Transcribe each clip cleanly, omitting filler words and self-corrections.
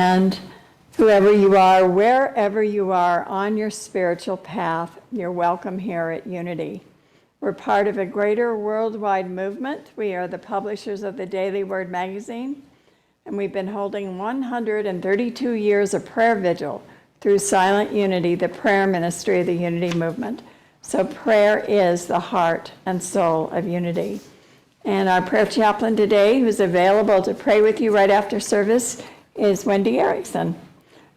And whoever you are, wherever you are on your spiritual path, you're welcome here at Unity. We're part of a greater worldwide movement. We are the publishers of the Daily Word magazine, and we've been holding 132 years of prayer vigil through Silent Unity, the prayer ministry of the Unity movement. So prayer is the heart and soul of Unity. And our prayer chaplain today, who's available to pray with you right after service, is Wendy Erickson.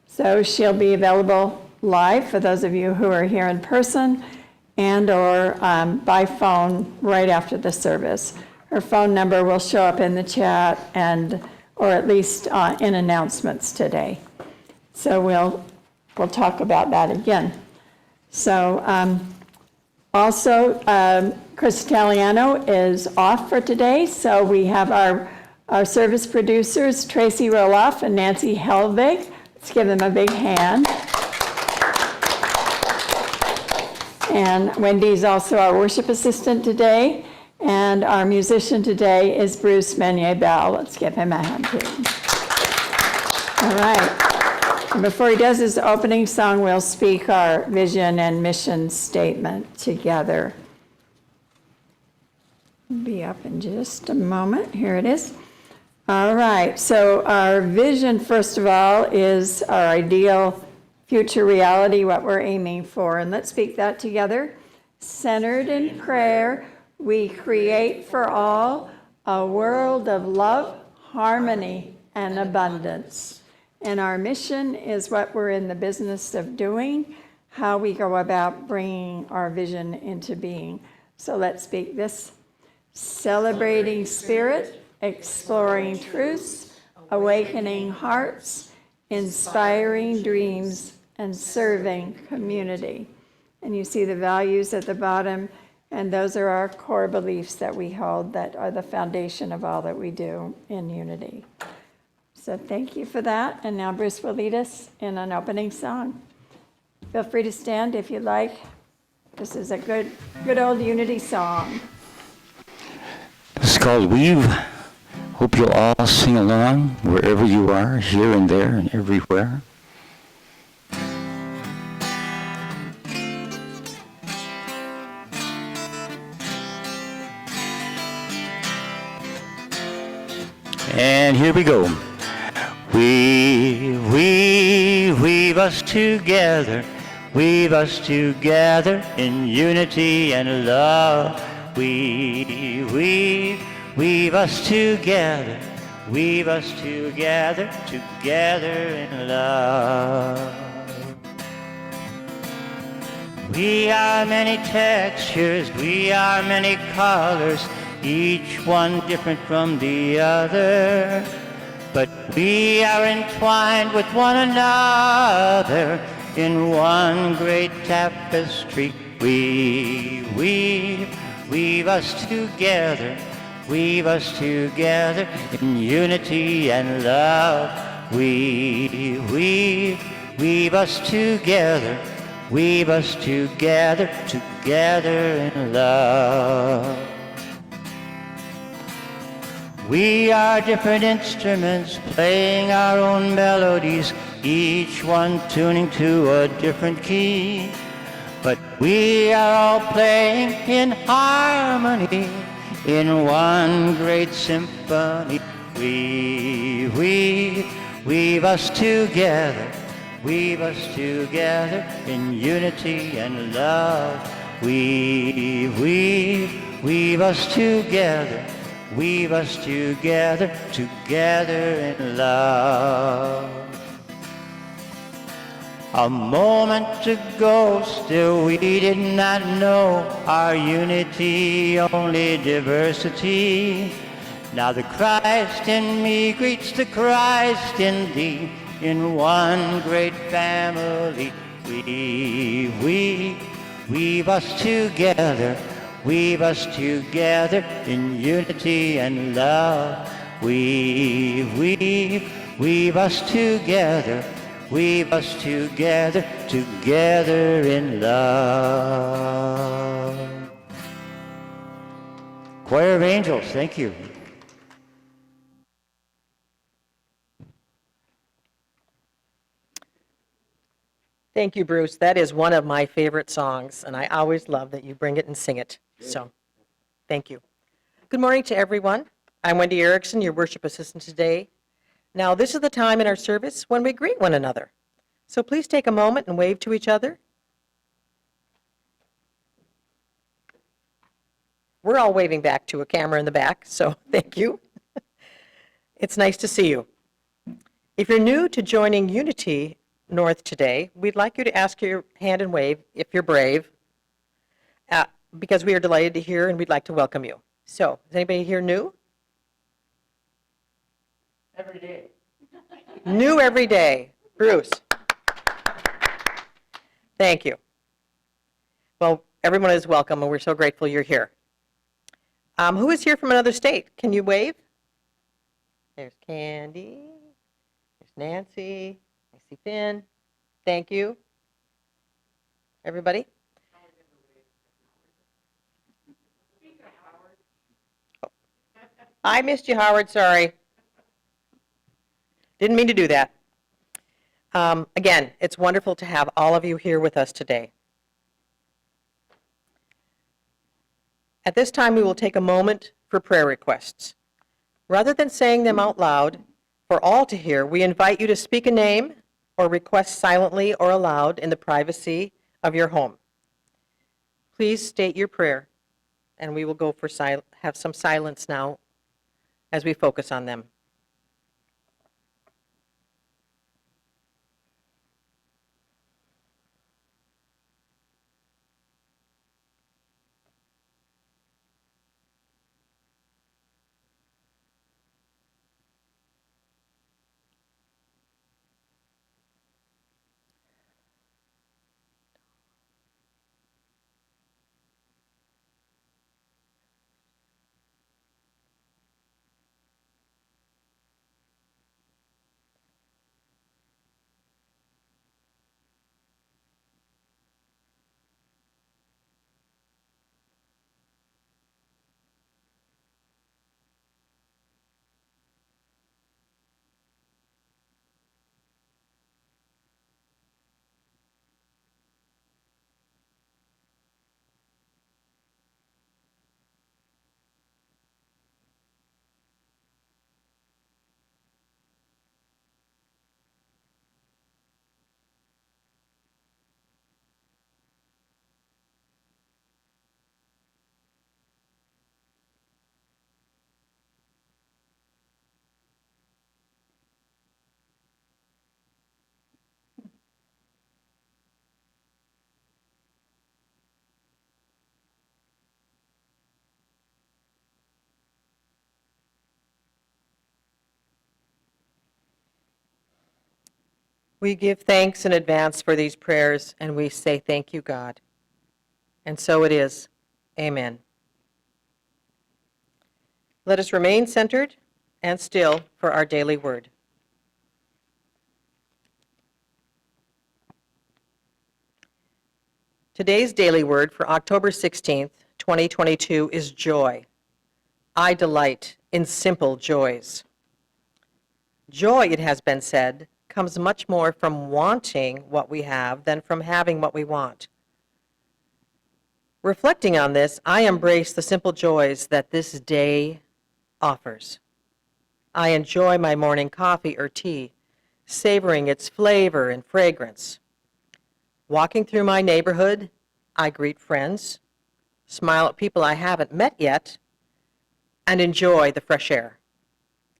So she'll be available live for those of you who are here in person and or by phone right after the service. Her phone number will show up in the chat or at least in announcements today. So we'll talk about that again. So also, Chris Italiano is off for today, so we have our service producers, Tracy Roloff and Nancy Helvig. Let's give them a big hand. And Wendy's also our worship assistant today, and our musician today is Bruce Meunier-Bell. Let's give him a hand, too. All right. And before he does his opening song, we'll speak our vision and mission statement together. It'll be up in just a moment. Here it is. All right. So our vision, first of all, is our ideal future reality, what we're aiming for. And let's speak that together. Centered in prayer, we create for all a world of love, harmony, and abundance. And our mission is what we're in the business of doing, how we go about bringing our vision into being. So let's speak this. Celebrating spirit, exploring truths, awakening hearts, inspiring dreams, and serving community. And you see the values at the bottom, and those are our core beliefs that we hold that are the foundation of all that we do in Unity. So thank you for that. And now Bruce will lead us in an opening song. Feel free to stand if you like. This is a good old Unity song. It's called Weave. Hope you'll all sing along wherever you are, here and there and everywhere. And here we go. Weave us together in unity and love. Weave us together, together in love. We are many textures, we are many colors, each one different from the other. But we are entwined with one another in one great tapestry. Weave us together in unity and love. Weave us together, together in love. We are different instruments playing our own melodies, each one tuning to a different key. But we are all playing in harmony, in one great symphony. Weave us together in unity and love. Weave us together, together in love. A moment ago, still we did not know our unity, only diversity. Now the Christ in me greets the Christ in thee, in one great family. Weave us together in unity and love. Weave us together, together in love. Choir of Angels, thank you. Thank you, Bruce. That is one of my favorite songs, and I always love that you bring it and sing it. So, thank you. Good morning to everyone. I'm Wendy Erickson, your worship assistant today. Now, this is the time in our service when we greet one another. So please take a moment and wave to each other. We're all waving back to a camera in the back, so thank you. It's nice to see you. If you're new to joining Unity North today, we'd like you to ask your hand and wave if you're brave, because we are delighted to hear and we'd like to welcome you. So, is anybody here new? Every day. New every day. Bruce. Thank you. Well, everyone is welcome, and we're so grateful you're here. Who is here from another state? Can you wave? There's Candy. There's Nancy. I see Finn. Thank you. Everybody? Oh. I missed you, Howard. Sorry. Didn't mean to do that. Again, it's wonderful to have all of you here with us today. At this time, we will take a moment for prayer requests. Rather than saying them out loud for all to hear, we invite you to speak a name or request silently or aloud in the privacy of your home. Please state your prayer, and we will go for have some silence now as we focus on them. We give thanks in advance for these prayers, and we say thank you, God. And so it is. Amen. Let us remain centered and still for our daily word. Today's daily word for October 16th, 2022 is joy. I delight in simple joys. Joy, it has been said, comes much more from wanting what we have than from having what we want. Reflecting on this, I embrace the simple joys that this day offers. I enjoy my morning coffee or tea, savoring its flavor and fragrance. Walking through my neighborhood, I greet friends, smile at people I haven't met yet, and enjoy the fresh air.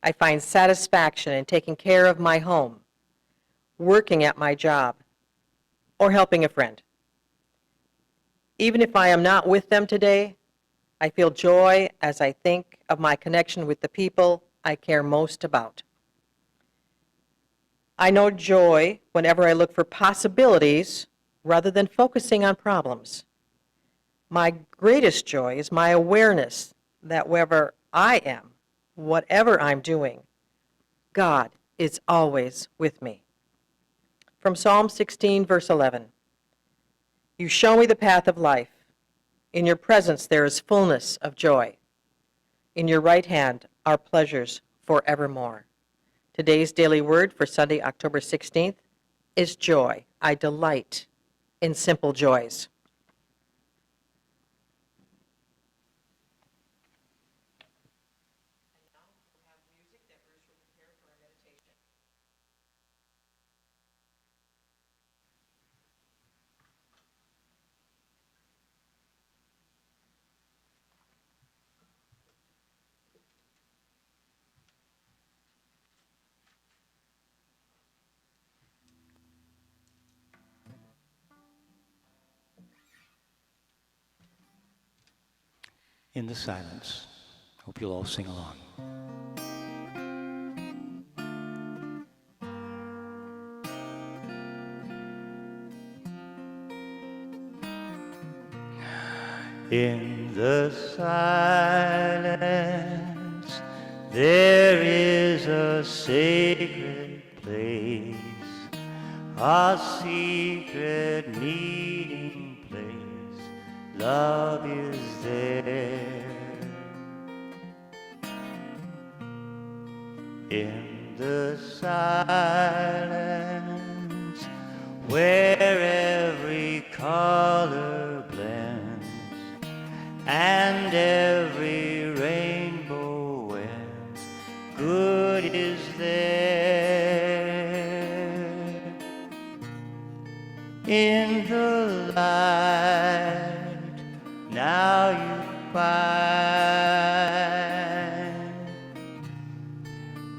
I find satisfaction in taking care of my home, working at my job, or helping a friend. Even if I am not with them today, I feel joy as I think of my connection with the people I care most about. I know joy whenever I look for possibilities rather than focusing on problems. My greatest joy is my awareness that wherever I am, whatever I'm doing, God is always with me. From Psalm 16, verse 11, you show me the path of life. In your presence there is fullness of joy. In your right hand are pleasures forevermore. Today's daily word for Sunday, October 16th, is joy. I delight in simple joys. In the silence, hope you'll all sing along. In the silence, there is a sacred place, a secret meeting place. Love is there. In the silence, where every color blends and every rainbow ends, good is there. In the light, now you find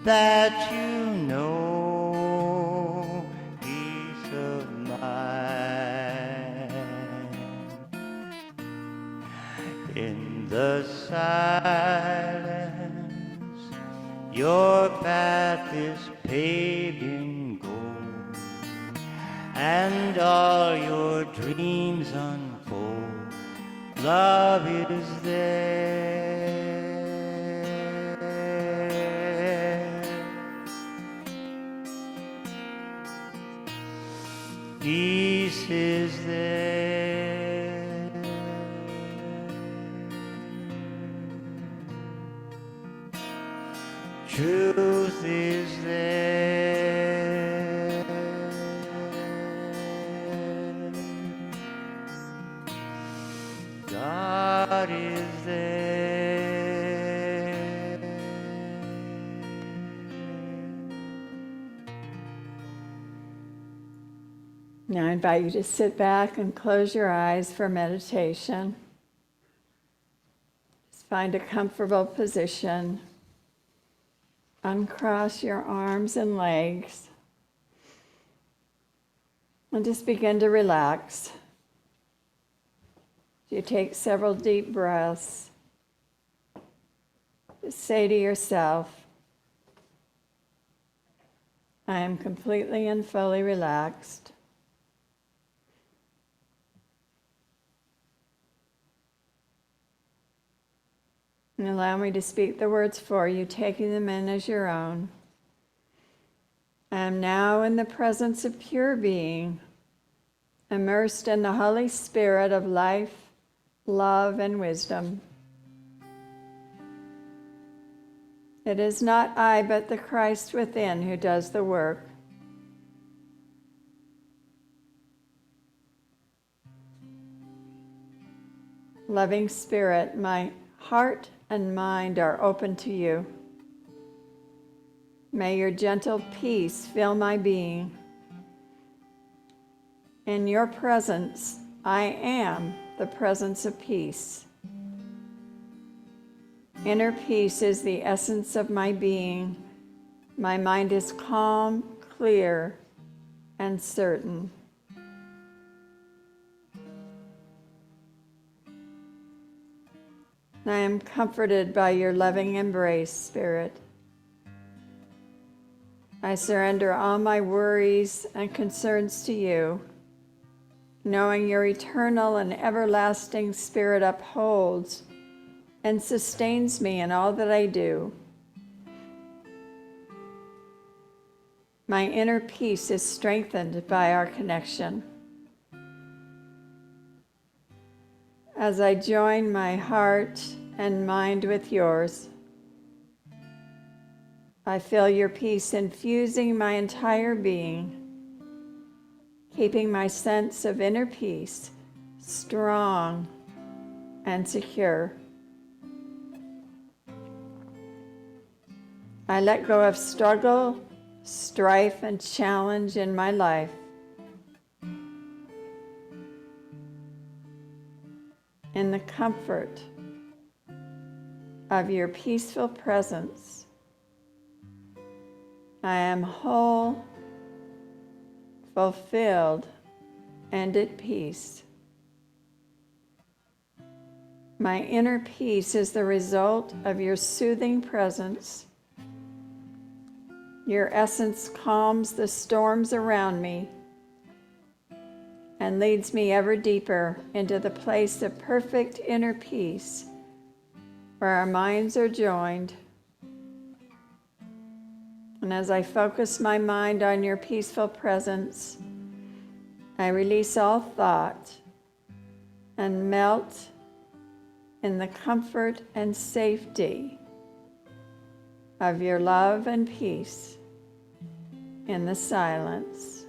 that you know peace of mind. In the silence, your path is paved in gold, and all your dreams unfold. Love is there. Peace is there. Truth is there. God is there. Now I invite you to sit back and close your eyes for meditation. Just find a comfortable position. Uncross your arms and legs. And just begin to relax. You take several deep breaths. Just say to yourself, I am completely and fully relaxed. And allow me to speak the words for you, taking them in as your own. I am now in the presence of pure being, immersed in the Holy Spirit of life, love, and wisdom. It is not I, but the Christ within who does the work. Loving Spirit, my heart and mind are open to you. May your gentle peace fill my being. In your presence, I am the presence of peace. Inner peace is the essence of my being. My mind is calm, clear, and certain. I am comforted by your loving embrace, Spirit. I surrender all my worries and concerns to you, knowing your eternal and everlasting Spirit upholds and sustains me in all that I do. My inner peace is strengthened by our connection. As I join my heart and mind with yours, I feel your peace infusing my entire being. keeping my sense of inner peace strong and secure. I let go of struggle, strife, and challenge in my life. In the comfort of your peaceful presence, I am whole, fulfilled, and at peace. My inner peace is the result of your soothing presence. Your essence calms the storms around me and leads me ever deeper into the place of perfect inner peace where our minds are joined. And as I focus my mind on your peaceful presence, I release all thought and melt in the comfort and safety of your love and peace in the silence.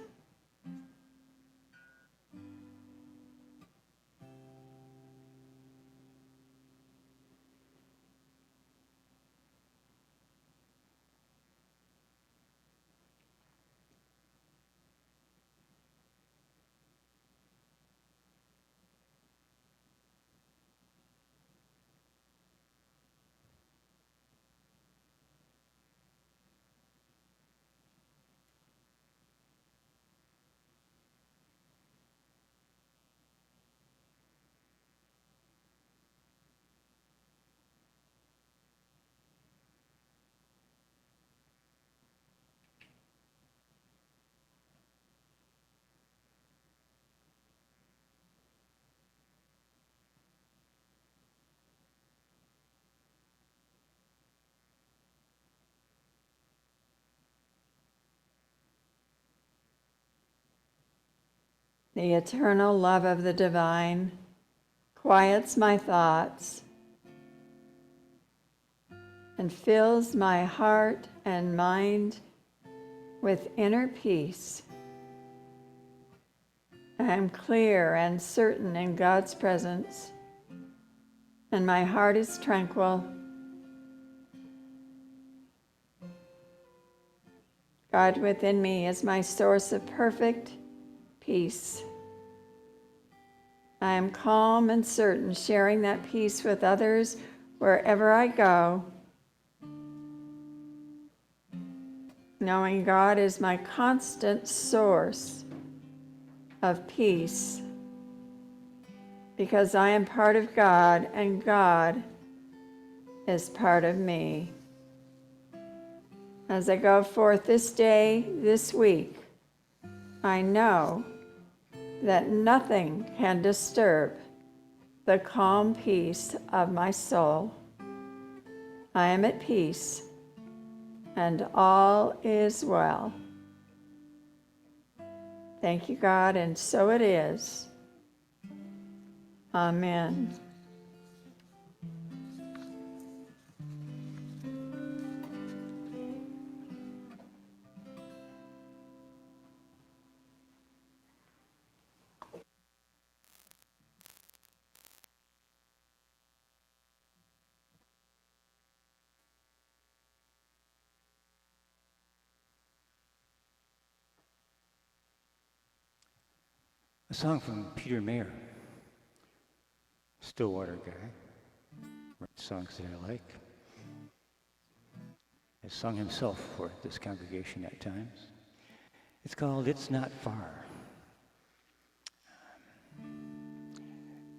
The eternal love of the divine quiets my thoughts and fills my heart and mind with inner peace. I am clear and certain in God's presence, and my heart is tranquil. God within me is my source of perfect peace. I am calm and certain, sharing that peace with others wherever I go, knowing God is my constant source of peace, because I am part of God and God is part of me. As I go forth this day, this week, I know that nothing can disturb the calm peace of my soul. I am at peace, and all is well. Thank you, God, and so it is. Amen. A song from Peter Mayer, Stillwater guy, writes songs that I like. Has sung himself for this congregation at times. It's called It's Not Far.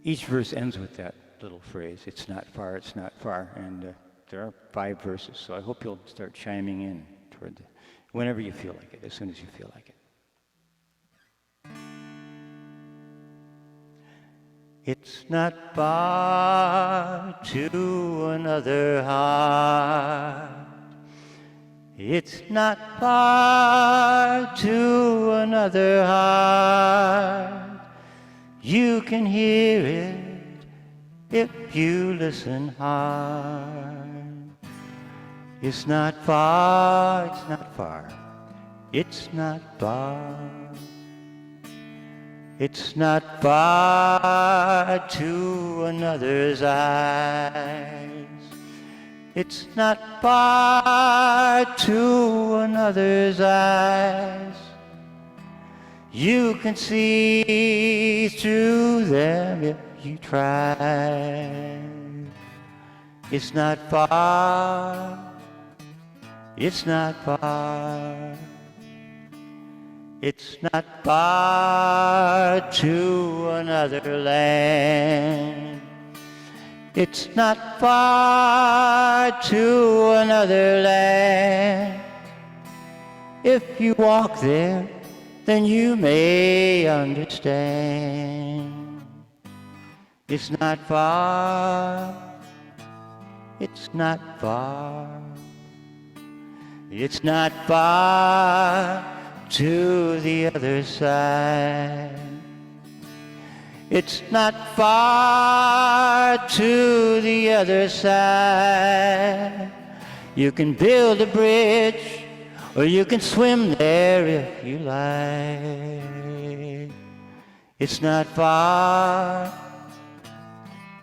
Each verse ends with that little phrase, it's not far, and there are 5 verses, so I hope you'll start chiming in toward whenever you feel like it, as soon as you feel like it. It's not far to another heart. It's not far to another heart. You can hear it if you listen hard. It's not far, it's not far, it's not far. It's not far to another's eyes. It's not far to another's eyes. You can see through them if you try. It's not far. It's not far. It's not far to another land. It's not far to another land. If you walk there, then you may understand. It's not far. It's not far. It's not far to the other side. It's not far to the other side. You can build a bridge, or you can swim there if you like. It's not far.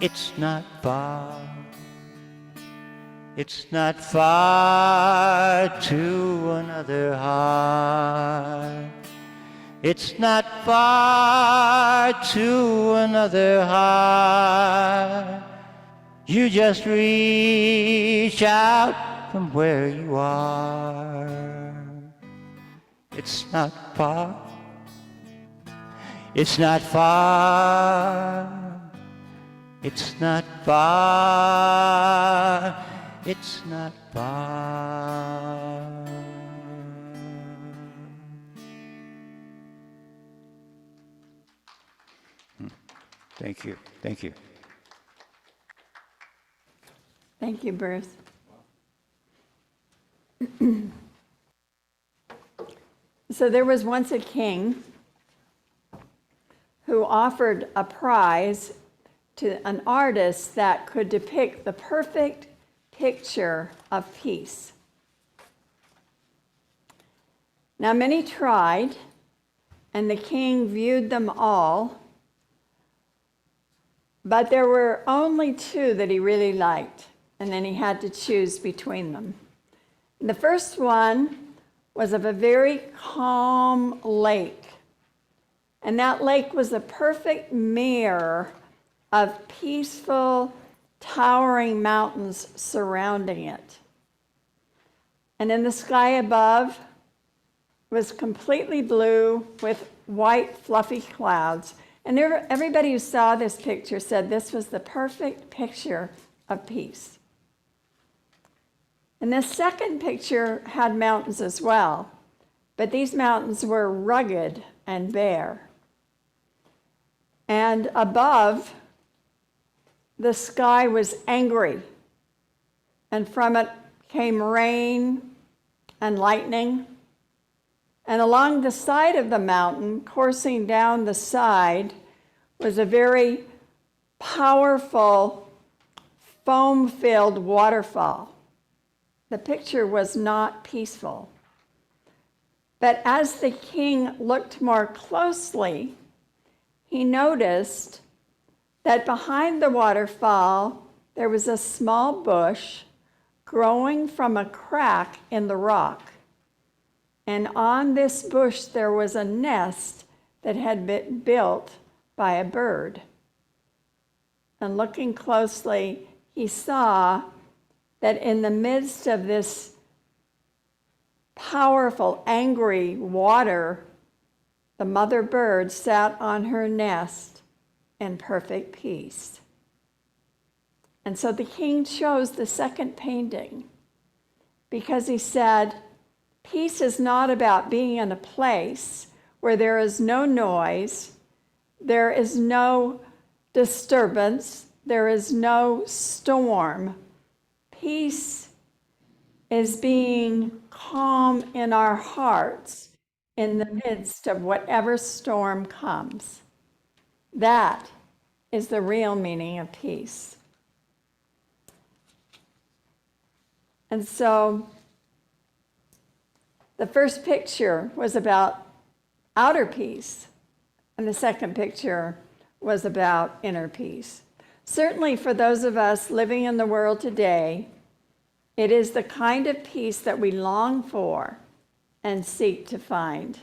It's not far. It's not far to another heart. It's not far to another heart. You just reach out from where you are. It's not far. It's not far. It's not far. It's not far. Thank you. Thank you. Thank you, Bruce. So there was once a king who offered a prize to an artist that could depict the perfect picture of peace. Now, many tried, and the king viewed them all, but there were only two that he really liked, and then he had to choose between them. The first one was of a very calm lake, and that lake was a perfect mirror of peaceful, towering mountains surrounding it. And in the sky above was completely blue with white, fluffy clouds. And everybody who saw this picture said this was the perfect picture of peace. And the second picture had mountains as well, but these mountains were rugged and bare. And above, the sky was angry, and from it came rain and lightning. And along the side of the mountain, coursing down the side, was a very powerful, foam-filled waterfall. The picture was not peaceful. But as the king looked more closely, he noticed that behind the waterfall, there was a small bush growing from a crack in the rock. And on this bush, there was a nest that had been built by a bird. And looking closely, he saw that in the midst of this powerful, angry water, the mother bird sat on her nest in perfect peace. And so the king chose the second painting because he said, peace is not about being in a place where there is no noise, there is no disturbance, there is no storm. Peace is being calm in our hearts in the midst of whatever storm comes. That is the real meaning of peace. And so the first picture was about outer peace, And the second picture was about inner peace. Certainly for those of us living in the world today, it is the kind of peace that we long for and seek to find.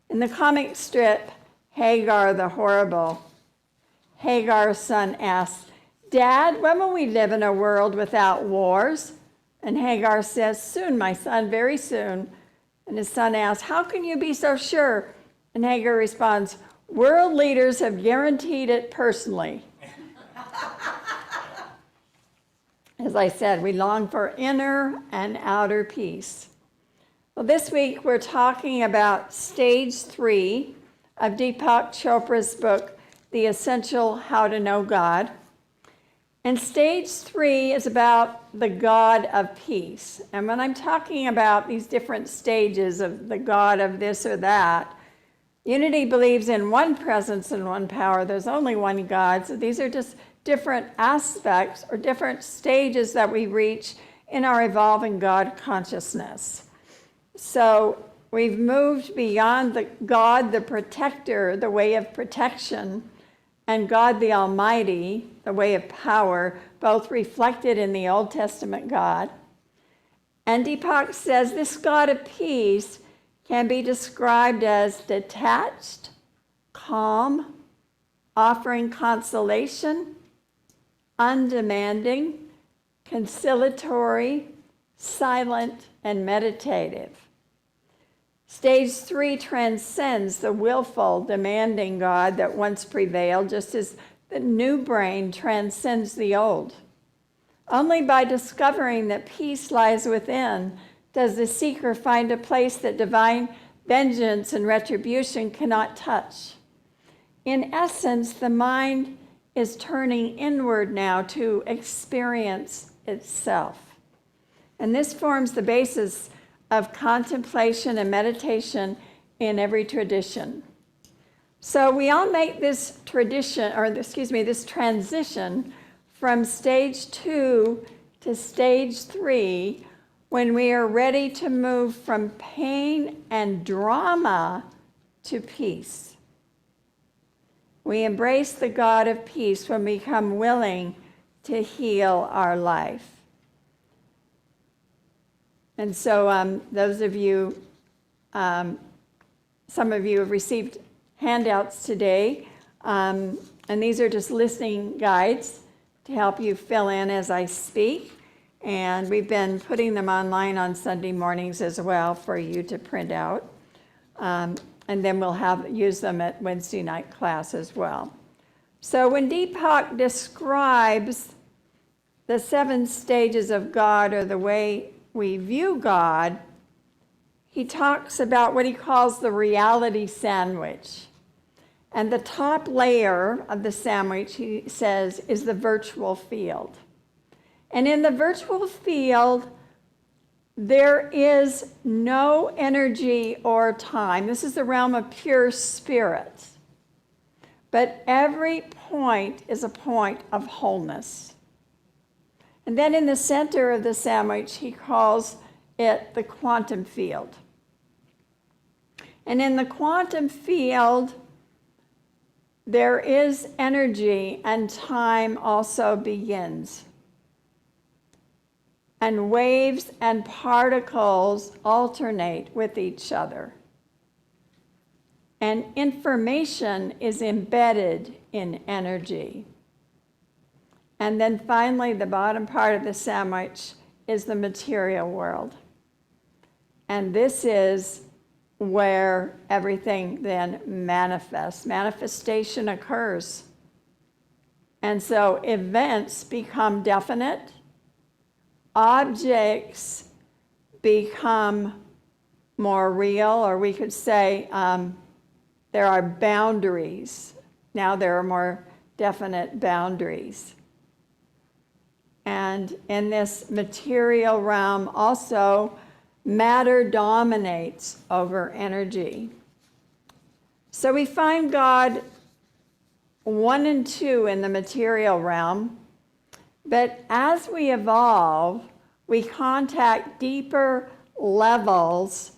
In the comic strip, Hagar the Horrible, Hagar's son asks, "Dad, when will we live in a world without wars?" And Hagar says, "Soon, my son, very soon." And his son asks, "How can you be so sure?" And Hagar responds, "World leaders have guaranteed it personally." As I said, we long for inner and outer peace. Well, this week we're talking about stage 3 of Deepak Chopra's book, The Essential How to Know God. And stage 3 is about the God of peace. And when I'm talking about these different stages of the God of this or that, Unity believes in one presence and one power. There's only one God. So these are just different aspects or different stages that we reach in our evolving God consciousness. So we've moved beyond the God, the protector, the way of protection, and God the Almighty, the way of power, both reflected in the Old Testament God. And Deepak says this God of peace can be described as detached, calm, offering consolation, undemanding, conciliatory, silent, and meditative. Stage 3 transcends the willful, demanding God that once prevailed, just as the new brain transcends the old. Only by discovering that peace lies within does the seeker find a place that divine vengeance and retribution cannot touch. In essence, the mind is turning inward now to experience itself. And this forms the basis of contemplation and meditation in every tradition. So we all make this this transition from stage 2 to stage 3 when we are ready to move from pain and drama to peace. We embrace the God of peace when we become willing to heal our life. And so those of you, some of you have received handouts today, and these are just listening guides to help you fill in as I speak. And we've been putting them online on Sunday mornings as well for you to print out. And then we'll use them at Wednesday night class as well. So when Deepak describes the 7 stages of God, or the way we view God, he talks about what he calls the reality sandwich. And the top layer of the sandwich, he says, is the virtual field. And in the virtual field, there is no energy or time. This is the realm of pure spirit. But every point is a point of wholeness. And then in the center of the sandwich, he calls it the quantum field. And in the quantum field, there is energy, and time also begins. And waves and particles alternate with each other. And information is embedded in energy. And then finally, the bottom part of the sandwich is the material world. And this is where everything then manifests. Manifestation occurs. And so events become definite. Objects become more real, or we could say there are boundaries. Now there are more definite boundaries. And in this material realm also, matter dominates over energy. So we find God 1 and 2 in the material realm, but as we evolve, we contact deeper levels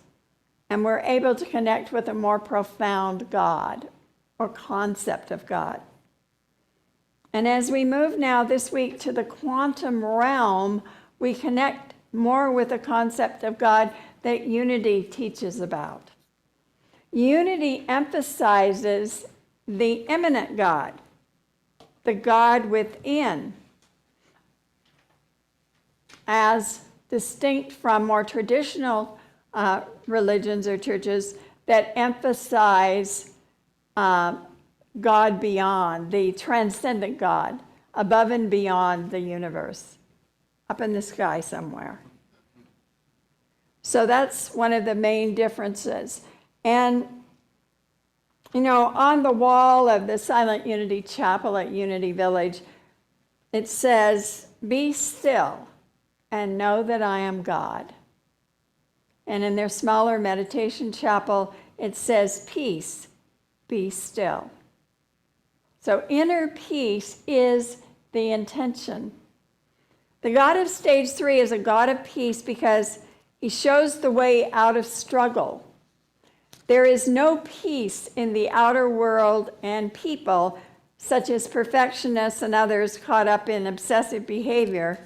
and we're able to connect with a more profound God or concept of God. And as we move now this week to the quantum realm, we connect more with the concept of God that unity teaches about. Unity emphasizes the immanent God, the God within, as distinct from more traditional religions or churches that emphasize God beyond, the transcendent God, above and beyond the universe, up in the sky somewhere. So that's one of the main differences. And, you know, on the wall of the Silent Unity Chapel at Unity Village, it says, "Be still and know that I am God." And in their smaller meditation chapel, it says, "Peace, be still." So inner peace is the intention. The God of stage 3 is a God of peace because he shows the way out of struggle. There is no peace in the outer world, and people, such as perfectionists and others caught up in obsessive behavior,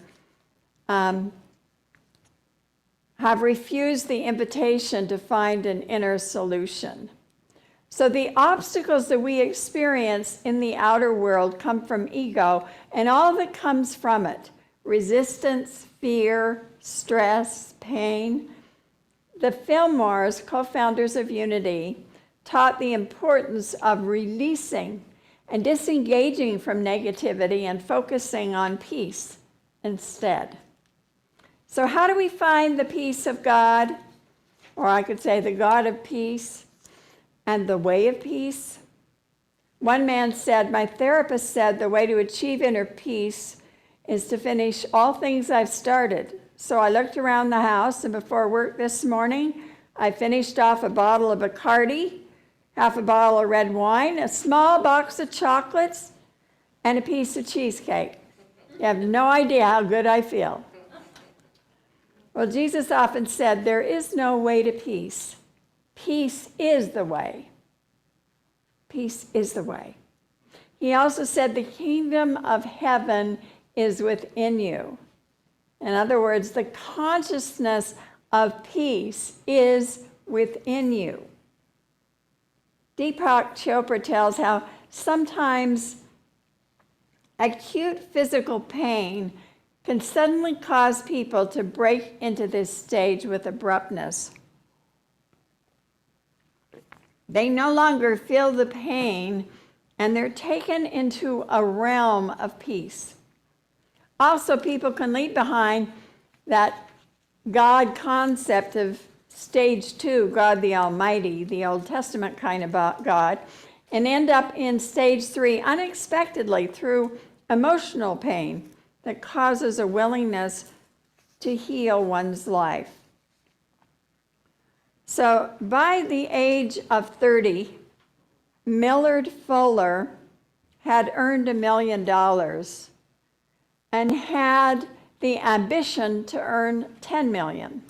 have refused the invitation to find an inner solution. So the obstacles that we experience in the outer world come from ego and all that comes from it: resistance, fear, stress, pain. The Fillmores, co-founders of Unity, taught the importance of releasing and disengaging from negativity and focusing on peace instead. So how do we find the peace of God? Or I could say the God of peace and the way of peace. One man said, "My therapist said the way to achieve inner peace is to finish all things I've started. So I looked around the house, and before work this morning, I finished off a bottle of Bacardi, half a bottle of red wine, a small box of chocolates, and a piece of cheesecake. You have no idea how good I feel." Well, Jesus often said, there is no way to peace. Peace is the way. Peace is the way. He also said, the kingdom of heaven is within you. In other words, the consciousness of peace is within you. Deepak Chopra tells how sometimes acute physical pain can suddenly cause people to break into this stage with abruptness. They no longer feel the pain, and they're taken into a realm of peace. Also, people can leave behind that God concept of stage 2, God the Almighty, the Old Testament kind of God, and end up in stage 3 unexpectedly through emotional pain that causes a willingness to heal one's life. So by the age of 30, Millard Fuller had earned $1 million and had the ambition to earn 10 million.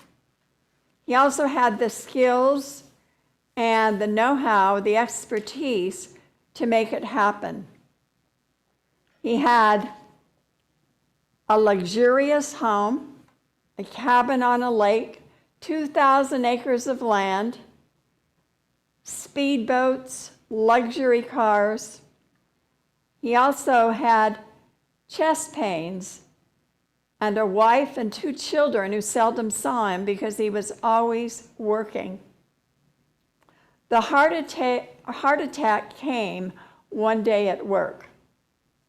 He also had the skills and the know-how, the expertise to make it happen. He had a luxurious home, a cabin on a lake, 2,000 acres of land, speedboats, luxury cars. He also had chest pains and a wife and 2 children who seldom saw him because he was always working. The heart attack came one day at work,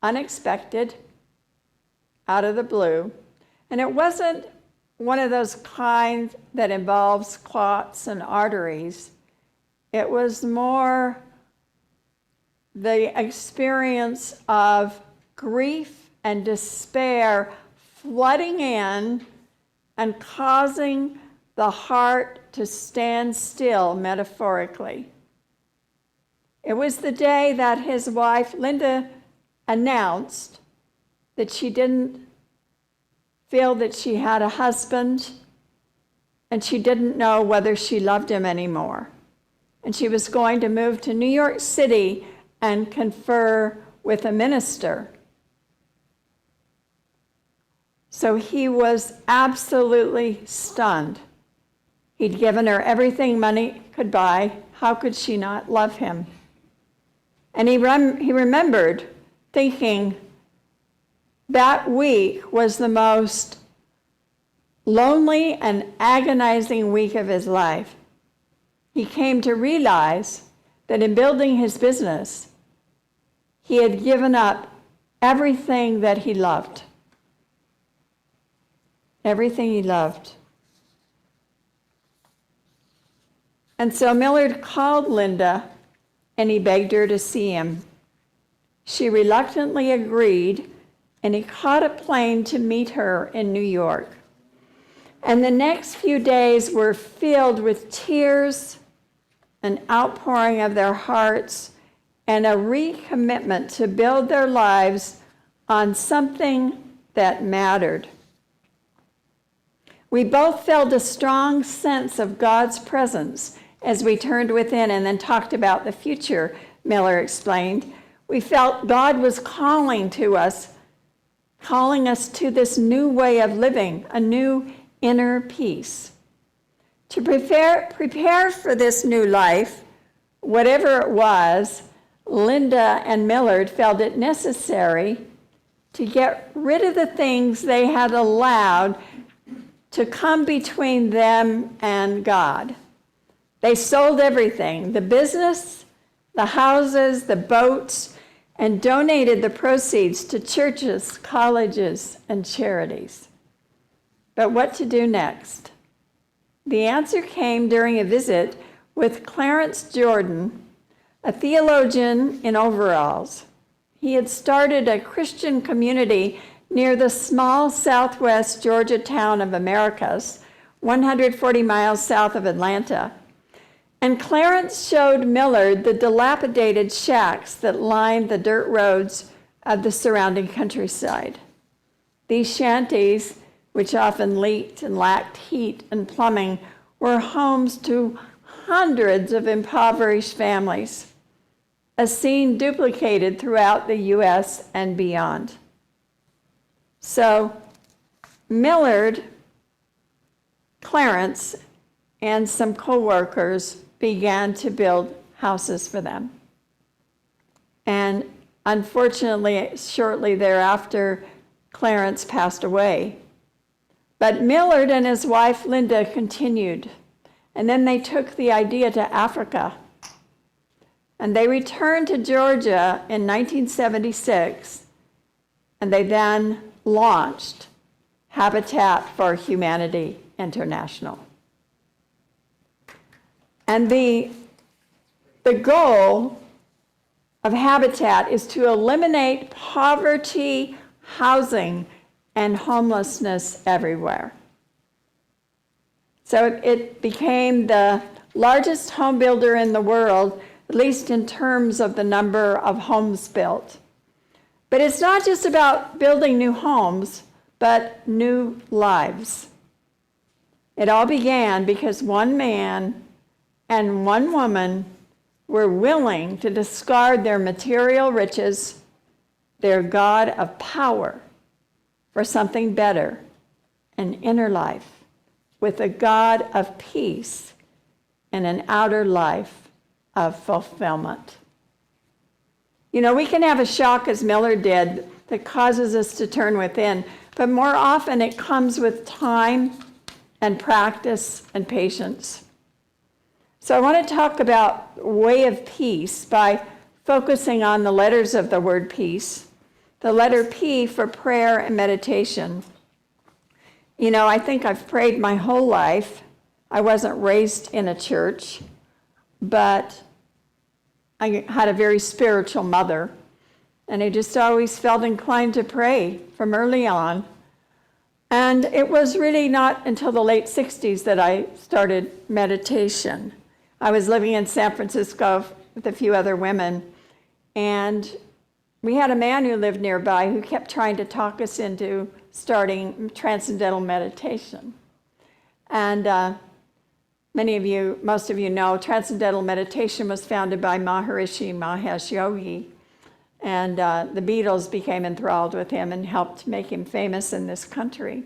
unexpected, out of the blue, and it wasn't one of those kinds that involves clots and arteries. It was more the experience of grief and despair flooding in and causing the heart to stand still, metaphorically. It was the day that his wife, Linda, announced that she didn't feel that she had a husband and she didn't know whether she loved him anymore. And she was going to move to New York City and confer with a minister. So he was absolutely stunned. He'd given her everything money could buy. How could she not love him? And he remembered thinking that week was the most lonely and agonizing week of his life. He came to realize that in building his business, he had given up everything that he loved. Everything he loved. And so Millard called Linda and he begged her to see him. She reluctantly agreed, and he caught a plane to meet her in New York. And the next few days were filled with tears, an outpouring of their hearts, and a recommitment to build their lives on something that mattered. We both felt a strong sense of God's presence as we turned within and then talked about the future, Miller explained. We felt God was calling us to this new way of living, a new inner peace. To prepare for this new life, whatever it was, Linda and Millard felt it necessary to get rid of the things they had allowed to come between them and God. They sold everything, the business, the houses, the boats, and donated the proceeds to churches, colleges, and charities. But what to do next? The answer came during a visit with Clarence Jordan, a theologian in overalls. He had started a Christian community near the small southwest Georgia town of Americus, 140 miles south of Atlanta. And Clarence showed Millard the dilapidated shacks that lined the dirt roads of the surrounding countryside. These shanties, which often leaked and lacked heat and plumbing, were homes to hundreds of impoverished families, a scene duplicated throughout the U.S. and beyond. So Millard, Clarence, and some co-workers began to build houses for them. And unfortunately, shortly thereafter, Clarence passed away. But Millard and his wife, Linda, continued. And then they took the idea to Africa. And they returned to Georgia in 1976, and they then launched Habitat for Humanity International. And the goal of Habitat is to eliminate poverty, housing, and homelessness everywhere. So it became the largest home builder in the world, at least in terms of the number of homes built. But it's not just about building new homes, but new lives. It all began because one man and one woman were willing to discard their material riches, their God of power, for something better, an inner life with a God of peace and an outer life of fulfillment. You know, we can have a shock, as Miller did, that causes us to turn within, but more often it comes with time and practice and patience. So I want to talk about way of peace by focusing on the letters of the word peace. The letter P for prayer and meditation. You know, I think I've prayed my whole life. I wasn't raised in a church, but I had a very spiritual mother, and I just always felt inclined to pray from early on. And it was really not until the late 60s that I started meditation. I was living in San Francisco with a few other women, and we had a man who lived nearby who kept trying to talk us into starting transcendental meditation. And most of you know, Transcendental Meditation was founded by Maharishi Mahesh Yogi. And the Beatles became enthralled with him and helped make him famous in this country.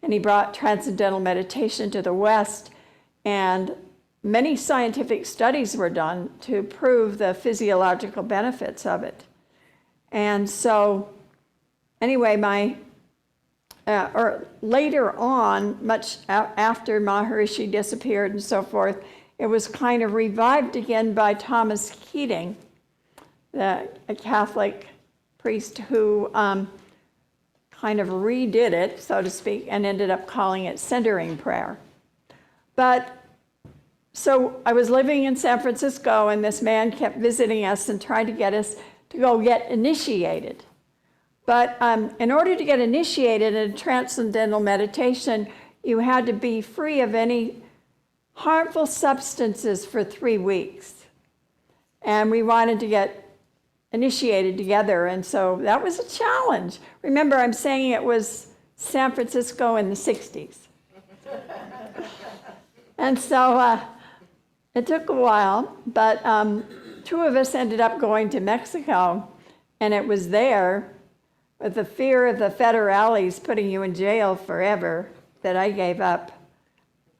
And he brought Transcendental Meditation to the West, and many scientific studies were done to prove the physiological benefits of it. And so, anyway, or later on, much after Maharishi disappeared and so forth, it was kind of revived again by Thomas Keating, a Catholic priest who kind of redid it, so to speak, and ended up calling it centering prayer. But so I was living in San Francisco, and this man kept visiting us and trying to get us to go get initiated. But in order to get initiated in transcendental meditation, you had to be free of any harmful substances for 3 weeks. And we wanted to get initiated together, and so that was a challenge. Remember, I'm saying it was San Francisco in the 60s. And so it took a while, but 2 of us ended up going to Mexico, and it was there, with the fear of the federales putting you in jail forever, that I gave up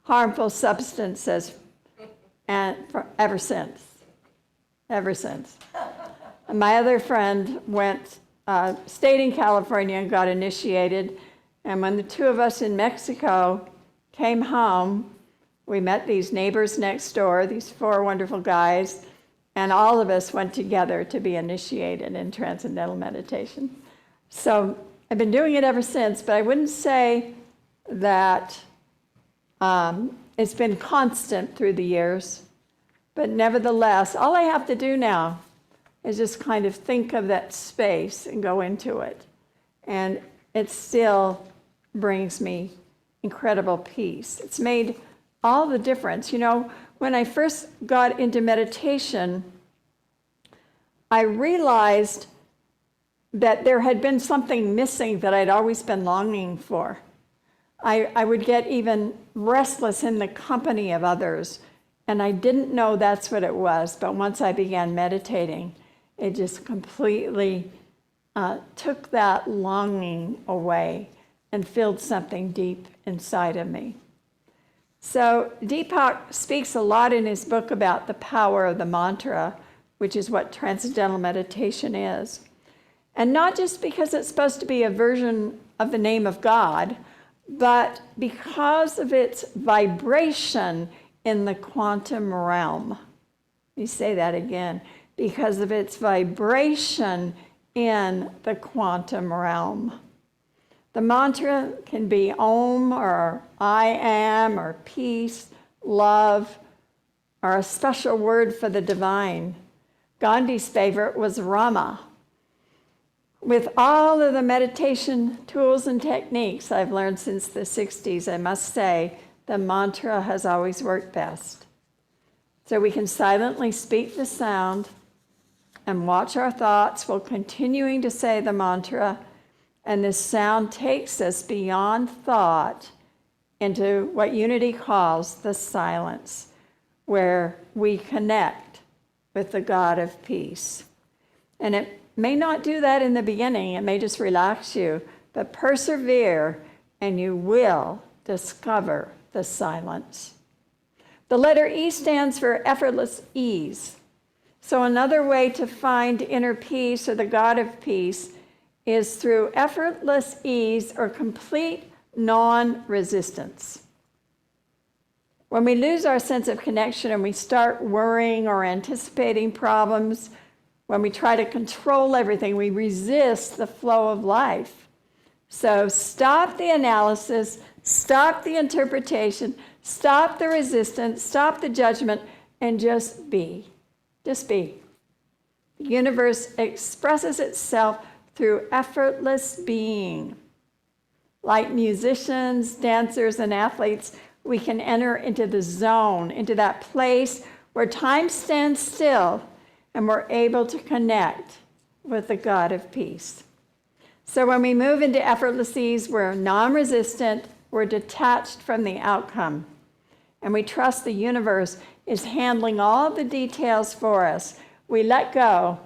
harmful substances, and ever since. And my other friend stayed in California and got initiated, and when the 2 of us in Mexico came home, we met these neighbors next door, these 4 wonderful guys, and all of us went together to be initiated in transcendental meditation. So I've been doing it ever since, but I wouldn't say that it's been constant through the years. But nevertheless, all I have to do now is just kind of think of that space and go into it. And it still brings me incredible peace. It's made all the difference. You know, when I first got into meditation, I realized that there had been something missing that I'd always been longing for. I would get even restless in the company of others, and I didn't know that's what it was. But once I began meditating, it just completely took that longing away and filled something deep inside of me. So Deepak speaks a lot in his book about the power of the mantra, which is what transcendental meditation is. And not just because it's supposed to be a version of the name of God, but because of its vibration in the quantum realm. Let me say that again. Because of its vibration in the quantum realm. The mantra can be Om, or I am, or peace, love, or a special word for the divine. Gandhi's favorite was Rama. With all of the meditation tools and techniques I've learned since the 60s, I must say the mantra has always worked best. So we can silently speak the sound and watch our thoughts while continuing to say the mantra, and this sound takes us beyond thought into what Unity calls the silence, where we connect with the God of peace. And it may not do that in the beginning, it may just relax you, but persevere and you will discover the silence. The letter E stands for effortless ease. So another way to find inner peace or the God of peace is through effortless ease or complete non-resistance. When we lose our sense of connection and we start worrying or anticipating problems, when we try to control everything, we resist the flow of life. So stop the analysis, stop the interpretation, stop the resistance, stop the judgment, and just be. Just be. The universe expresses itself through effortless being. Like musicians, dancers, and athletes, we can enter into the zone, into that place where time stands still and we're able to connect with the God of peace. So when we move into effortless ease, we're non-resistant, We're detached from the outcome. And we trust the universe is handling all the details for us. We let go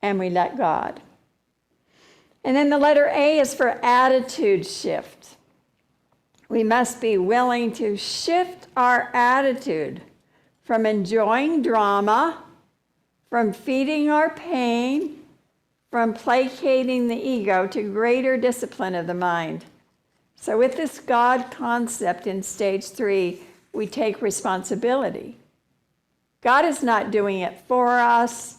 and we let God. And then the letter A is for attitude shift. We must be willing to shift our attitude from enjoying drama, from feeding our pain, from placating the ego to greater discipline of the mind. So with this God concept in stage 3, we take responsibility. God is not doing it for us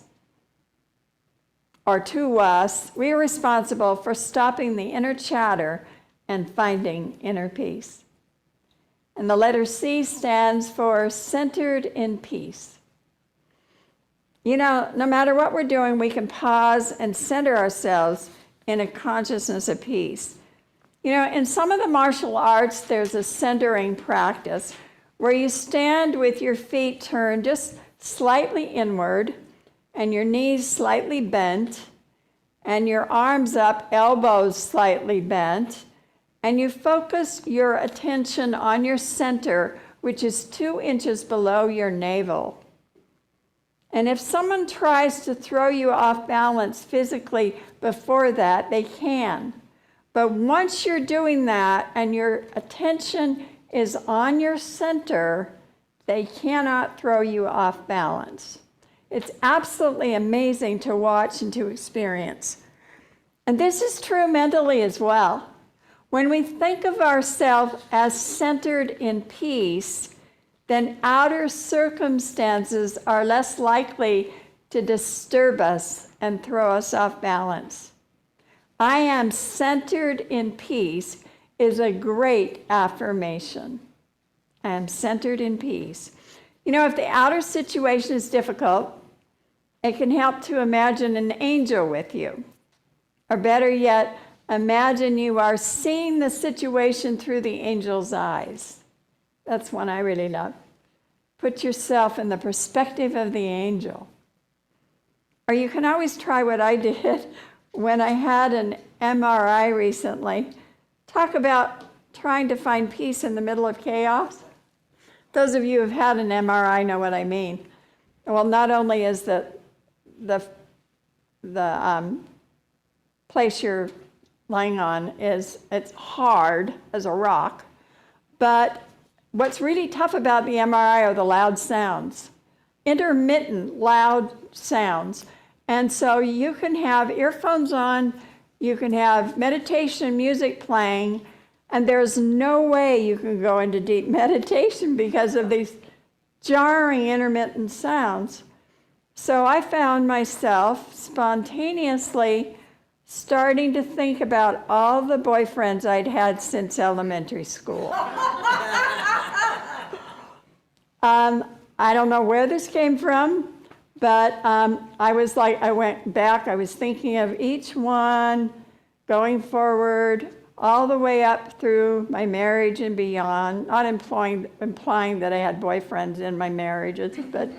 or to us. We are responsible for stopping the inner chatter and finding inner peace. And the letter C stands for centered in peace. You know, no matter what we're doing, we can pause and center ourselves in a consciousness of peace. You know, in some of the martial arts, there's a centering practice where you stand with your feet turned just slightly inward and your knees slightly bent and your arms up, elbows slightly bent, and you focus your attention on your center, which is 2 inches below your navel. And if someone tries to throw you off balance physically before that, they can. But once you're doing that and your attention is on your center, they cannot throw you off balance. It's absolutely amazing to watch and to experience. And this is true mentally as well. When we think of ourselves as centered in peace, then outer circumstances are less likely to disturb us and throw us off balance. I am centered in peace is a great affirmation. I am centered in peace. You know, if the outer situation is difficult, it can help to imagine an angel with you. Or better yet, imagine you are seeing the situation through the angel's eyes. That's one I really love. Put yourself in the perspective of the angel. Or you can always try what I did when I had an MRI recently. Talk about trying to find peace in the middle of chaos. Those of you who have had an MRI know what I mean. Well, not only is the place you're lying on it's hard as a rock, but what's really tough about the MRI are the loud sounds, intermittent loud sounds. And so you can have earphones on, you can have meditation music playing, and there's no way you can go into deep meditation because of these jarring intermittent sounds. So I found myself spontaneously starting to think about all the boyfriends I'd had since elementary school. I don't know where this came from, but I went back, I was thinking of each one going forward, all the way up through my marriage and beyond, not implying that I had boyfriends in my marriages, but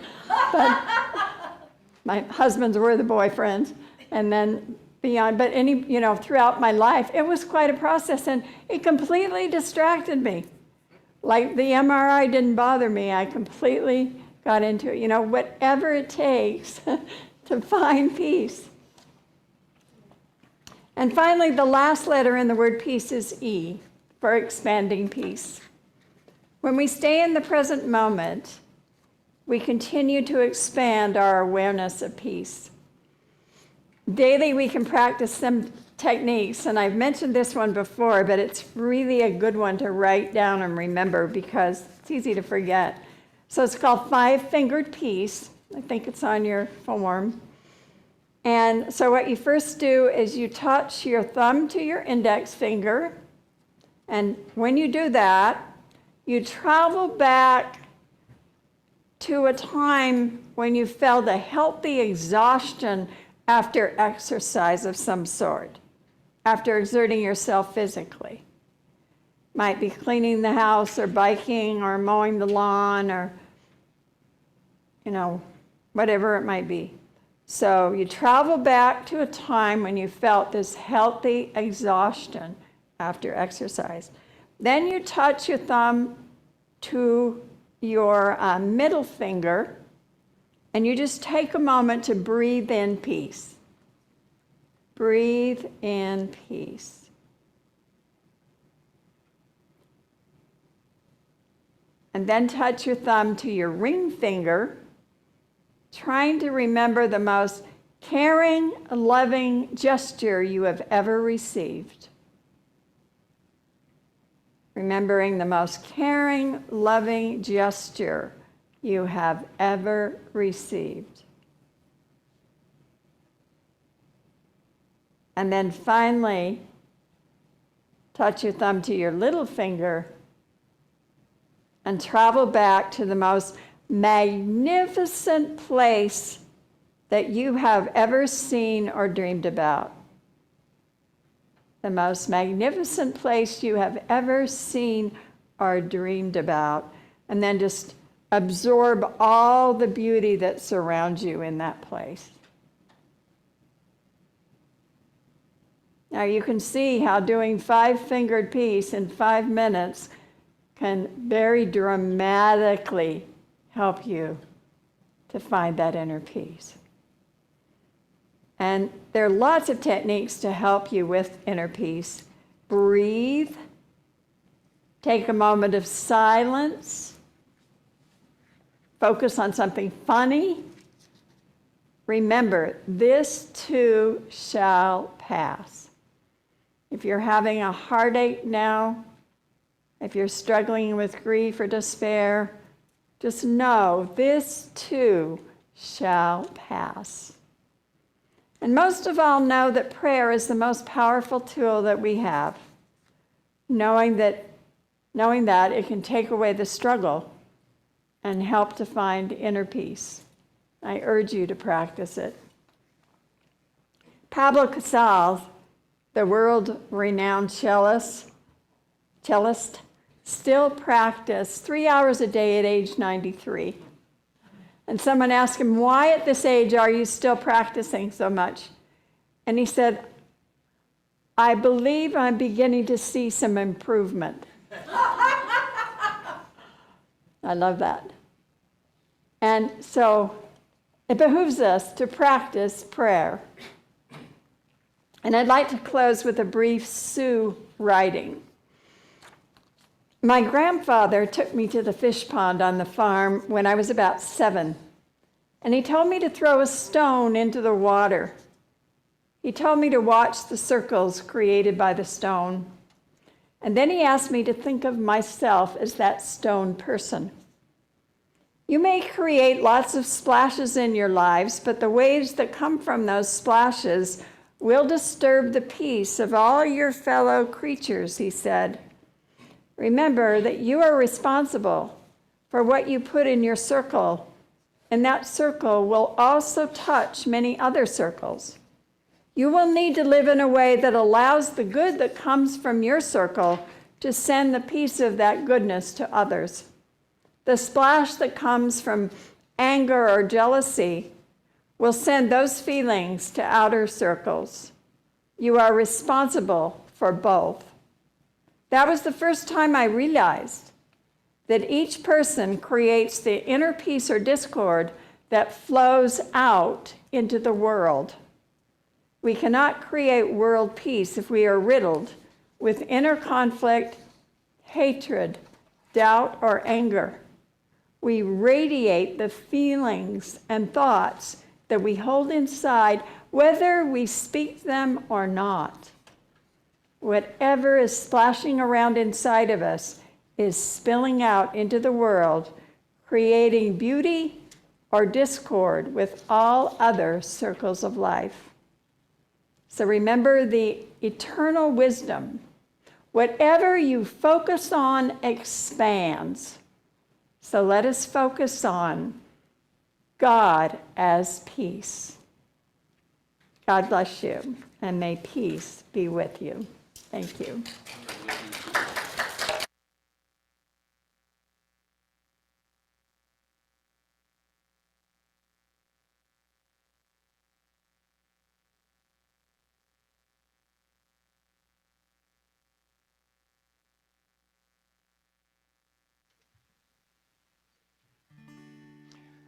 my husbands were the boyfriends, and then beyond. But throughout my life, it was quite a process, and it completely distracted me. Like the MRI didn't bother me. I completely got into it. Whatever it takes to find peace. And finally, the last letter in the word peace is E, for expanding peace. When we stay in the present moment, we continue to expand our awareness of peace. Daily, we can practice some techniques, and I've mentioned this one before, but it's really a good one to write down and remember because it's easy to forget. So it's called 5-fingered peace. I think it's on your form. And so what you first do is you touch your thumb to your index finger, and when you do that, you travel back to a time when you felt a healthy exhaustion after exercise of some sort, after exerting yourself physically. Might be cleaning the house or biking or mowing the lawn or, whatever it might be. So you travel back to a time when you felt this healthy exhaustion after exercise. Then you touch your thumb to your middle finger, and you just take a moment to breathe in peace. Breathe in peace. And then touch your thumb to your ring finger, trying to remember the most caring, loving gesture you have ever received. Remembering the most caring, loving gesture you have ever received. And then finally, touch your thumb to your little finger and travel back to the most magnificent place that you have ever seen or dreamed about. The most magnificent place you have ever seen or dreamed about. And then just absorb all the beauty that surrounds you in that place. Now you can see how doing 5-fingered peace in 5 minutes can very dramatically help you to find that inner peace. And there are lots of techniques to help you with inner peace. Breathe. Take a moment of silence. Focus on something funny. Remember, this too shall pass. If you're having a heartache now, if you're struggling with grief or despair, just know this too shall pass. And most of all, know that prayer is the most powerful tool that we have. Knowing that it can take away the struggle and help to find inner peace. I urge you to practice it. Pablo Casals, the world-renowned cellist, still practiced 3 hours a day at age 93. And someone asked him, why at this age are you still practicing so much? And he said, I believe I'm beginning to see some improvement. I love that. And so it behooves us to practice prayer. And I'd like to close with a brief Sioux writing. My grandfather took me to the fish pond on the farm when I was about 7, and he told me to throw a stone into the water. He told me to watch the circles created by the stone, and then he asked me to think of myself as that stone person. You may create lots of splashes in your lives, but the waves that come from those splashes will disturb the peace of all your fellow creatures, he said. Remember that you are responsible for what you put in your circle, and that circle will also touch many other circles. You will need to live in a way that allows the good that comes from your circle to send the peace of that goodness to others. The splash that comes from anger or jealousy will send those feelings to outer circles. You are responsible for both. That was the first time I realized that each person creates the inner peace or discord that flows out into the world. We cannot create world peace if we are riddled with inner conflict, hatred, doubt, or anger. We radiate the feelings and thoughts that we hold inside, whether we speak them or not. Whatever is splashing around inside of us is spilling out into the world, creating beauty or discord with all other circles of life. So remember the eternal wisdom. Whatever you focus on expands. So let us focus on God as peace. God bless you, and may peace be with you. Thank you.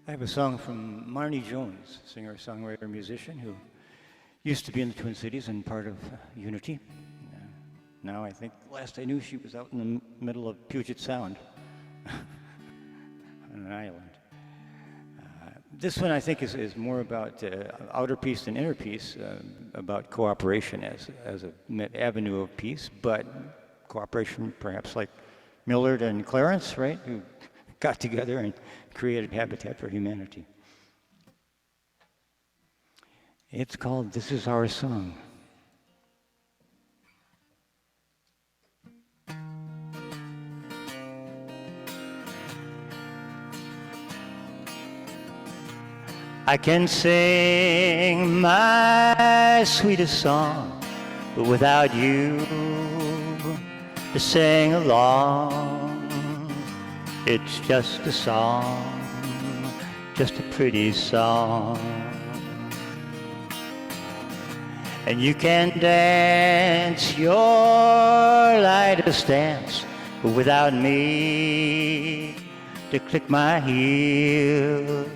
I have a song from Marnie Jones, singer, songwriter, musician, who used to be in the Twin Cities and part of Unity. Now I think last I knew she was out in the middle of Puget Sound on an island. This one I think is more about outer peace than inner peace, about cooperation as an avenue of peace, but cooperation perhaps like Millard and Clarence, right, who got together and created Habitat for Humanity. It's called This Is Our Song. I can sing my sweetest song, but without you to sing along, it's just a song, just a pretty song. And you can dance your lightest dance, but without me to click my heels,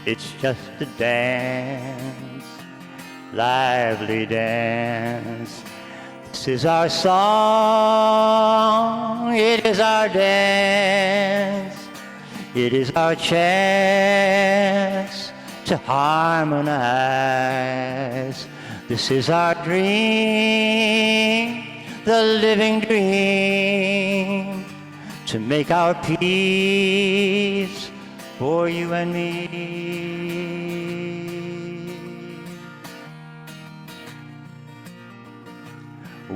it's just a dance, lively dance. This is our song, it is our dance, it is our chance to harmonize. This is our dream, the living dream, to make our peace for you and me.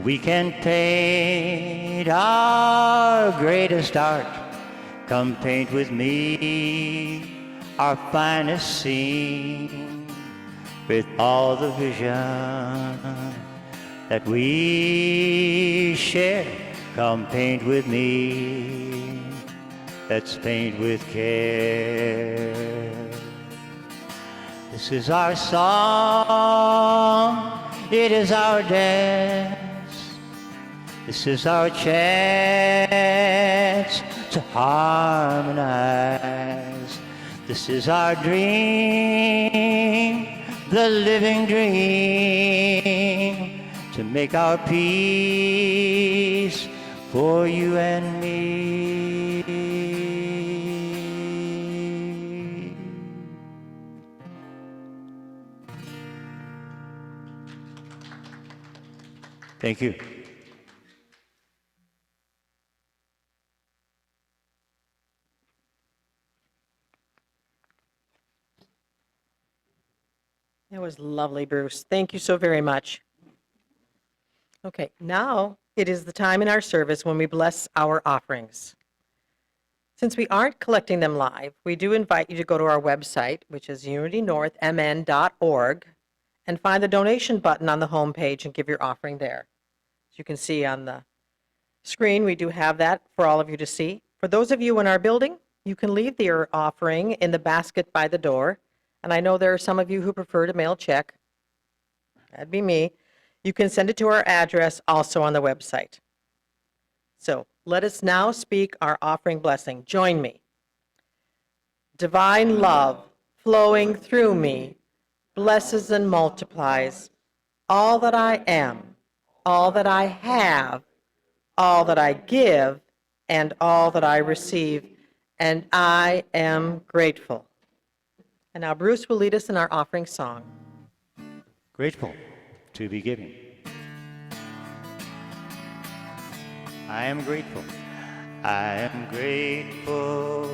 We can paint our greatest art. Come paint with me our finest scene, with all the vision that we share. Come paint with me, let's paint with care. This is our song, it is our dance. This is our chance to harmonize. This is our dream, the living dream, to make our peace for you and me. Thank you. That was lovely, Bruce. Thank you so very much. Okay, now it is the time in our service when we bless our offerings. Since we aren't collecting them live, we do invite you to go to our website, which is unitynorthmn.org, and find the donation button on the home page and give your offering there. As you can see on the screen, we do have that for all of you to see. For those of you in our building, you can leave your offering in the basket by the door. And I know there are some of you who prefer to mail check. That'd be me. You can send it to our address also on the website. So let us now speak our offering blessing. Join me. Divine love flowing through me blesses and multiplies all that I am, all that I have, all that I give, and all that I receive, and I am grateful. And now Bruce will lead us in our offering song. Grateful to be giving. I am grateful. I am grateful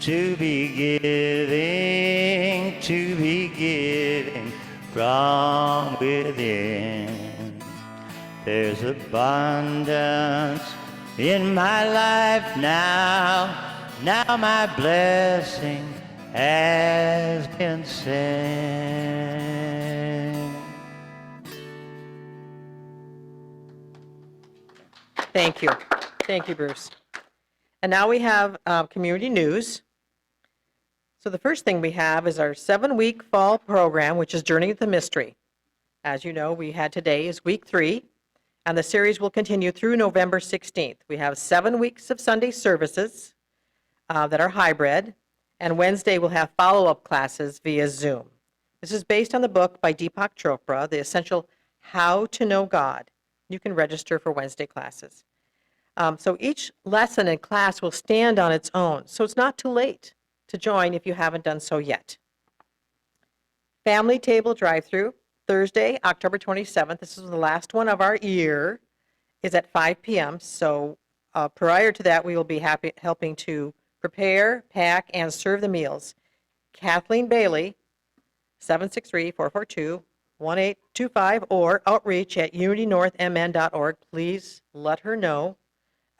to be giving from within. There's abundance in my life now. Now my blessing has been sent. Thank you. Thank you, Bruce. And now we have community news. So the first thing we have is our 7-week fall program, which is Journey with the Mystery. As you know, we had today is week 3, and the series will continue through November 16th. We have 7 weeks of Sunday services that are hybrid, And Wednesday, we'll have follow-up classes via Zoom. This is based on the book by Deepak Chopra, The Essential How to Know God. You can register for Wednesday classes. So each lesson in class will stand on its own, so it's not too late to join if you haven't done so yet. Family Table Drive-Thru, Thursday, October 27th. This is the last one of our year, is at 5 p.m. So prior to that, we will be helping to prepare, pack, and serve the meals. Kathleen Bailey, 763-442-1825, or outreach at unitynorthmn.org. Please let her know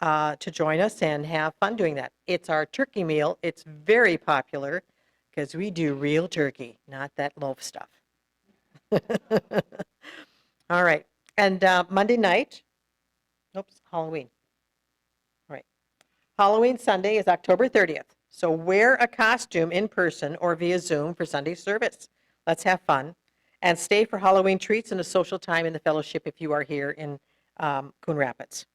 to join us and have fun doing that. It's our turkey meal. It's very popular because we do real turkey, not that loaf stuff. All right. And Monday night, Halloween. All right. Halloween Sunday is October 30th. So wear a costume in person or via Zoom for Sunday service. Let's have fun. And stay for Halloween treats and a social time in the fellowship if you are here in Coon Rapids.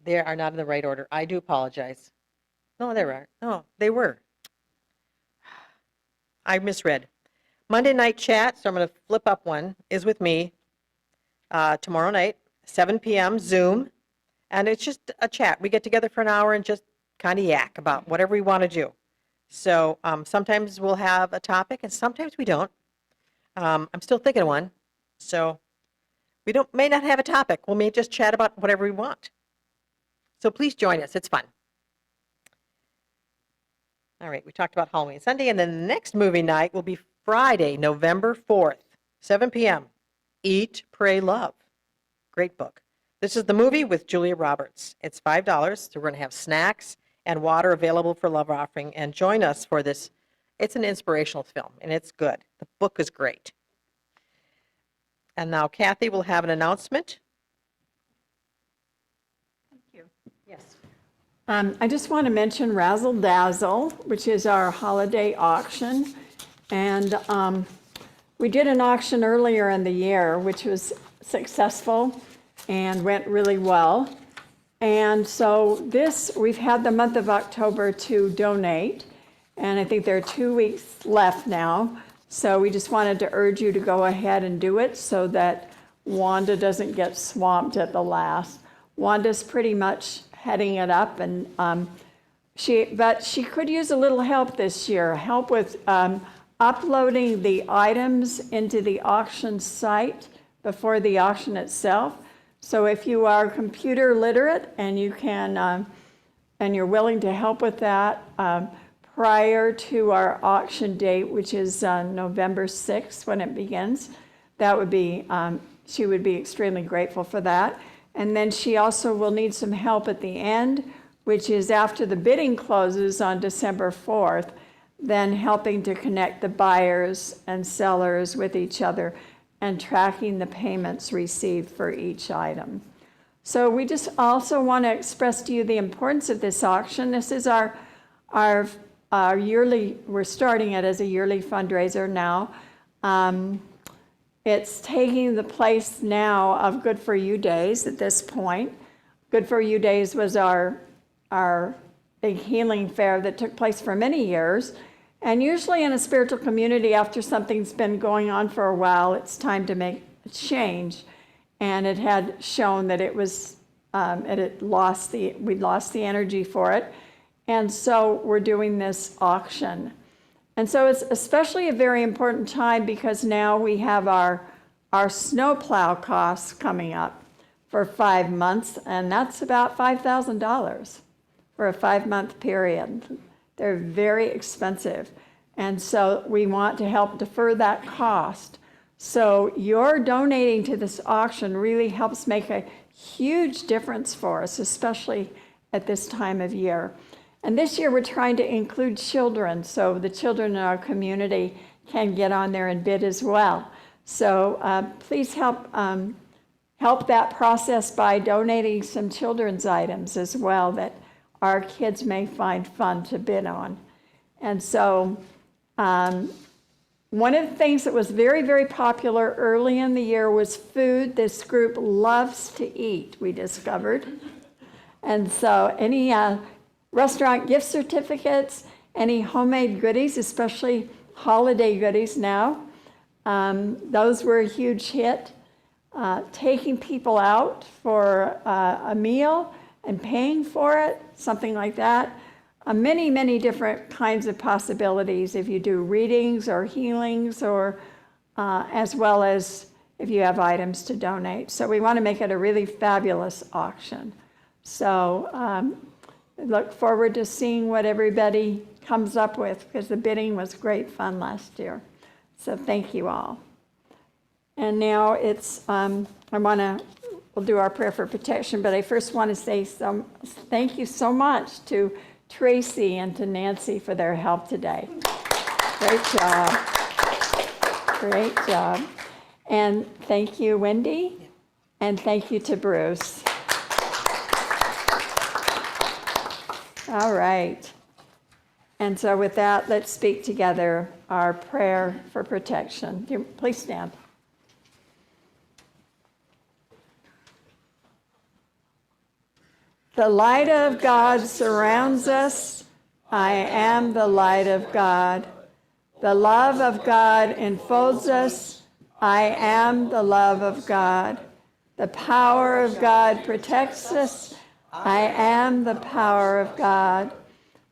They are not in the right order. I do apologize. No, they were. No, they were. I misread. Monday night chat, so I'm going to flip up one, is with me tomorrow night, 7 p.m. Zoom. And it's just a chat. We get together for an hour and just kind of yak about whatever we want to do. So sometimes we'll have a topic and sometimes we don't. I'm still thinking of one. So we may not have a topic. We may just chat about whatever we want. So please join us. It's fun. All right, we talked about Halloween Sunday, and then the next movie night will be Friday, November 4th, 7 p.m. Eat, Pray, Love. Great book. This is the movie with Julia Roberts. It's $5, so we're going to have snacks and water available for love offering, and join us for this. It's an inspirational film, and it's good. The book is great. And now Kathy will have an announcement. Yes. I just want to mention Razzle Dazzle, which is our holiday auction. And we did an auction earlier in the year, which was successful and went really well. And so we've had the month of October to donate. And I think there are 2 weeks left now. So we just wanted to urge you to go ahead and do it so that Wanda doesn't get swamped at the last. Wanda's pretty much heading it up, and but she could use a little help this year, help with uploading the items into the auction site before the auction itself. So if you are computer literate and you can, and you're willing to help with that prior to our auction date, which is November 6th when it begins, that would be, she would be extremely grateful for that. And then she also will need some help at the end, which is after the bidding closes on December 4th, then helping to connect the buyers and sellers with each other and tracking the payments received for each item. So we just also want to express to you the importance of this auction. This is our yearly, we're starting it as a yearly fundraiser now. It's taking the place now of Good For You Days at this point. Good For You Days was our big healing fair that took place for many years. And usually in a spiritual community, after something's been going on for a while, it's time to make a change. And it had shown that it was, we'd lost the energy for it. And so we're doing this auction. And so it's especially a very important time because now we have our snowplow costs coming up for 5 months, and that's about $5,000 for a 5-month period. They're very expensive. And so we want to help defer that cost. So your donating to this auction really helps make a huge difference for us, especially at this time of year. And this year we're trying to include children, so the children in our community can get on there and bid as well. So please help that process by donating some children's items as well that our kids may find fun to bid on. And so one of the things that was very, very popular early in the year was food. This group loves to eat, we discovered. And so any restaurant gift certificates, any homemade goodies, especially holiday goodies now, those were a huge hit. Taking people out for a meal and paying for it, something like that. Many, many different kinds of possibilities if you do readings or healings, or as well as if you have items to donate. So we want to make it a really fabulous auction. So look forward to seeing what everybody comes up with, because the bidding was great fun last year. So thank you all. And now it's, we'll do our prayer for protection, but I first want to say thank you so much to Tracy and to Nancy for their help today. Great job. Great job. And thank you, Wendy, and thank you to Bruce. All right. And so with that, let's speak together our prayer for protection. Please stand. The light of God surrounds us. I am the light of God. The love of God enfolds us. I am the love of God. The power of God protects us. I am the power of God.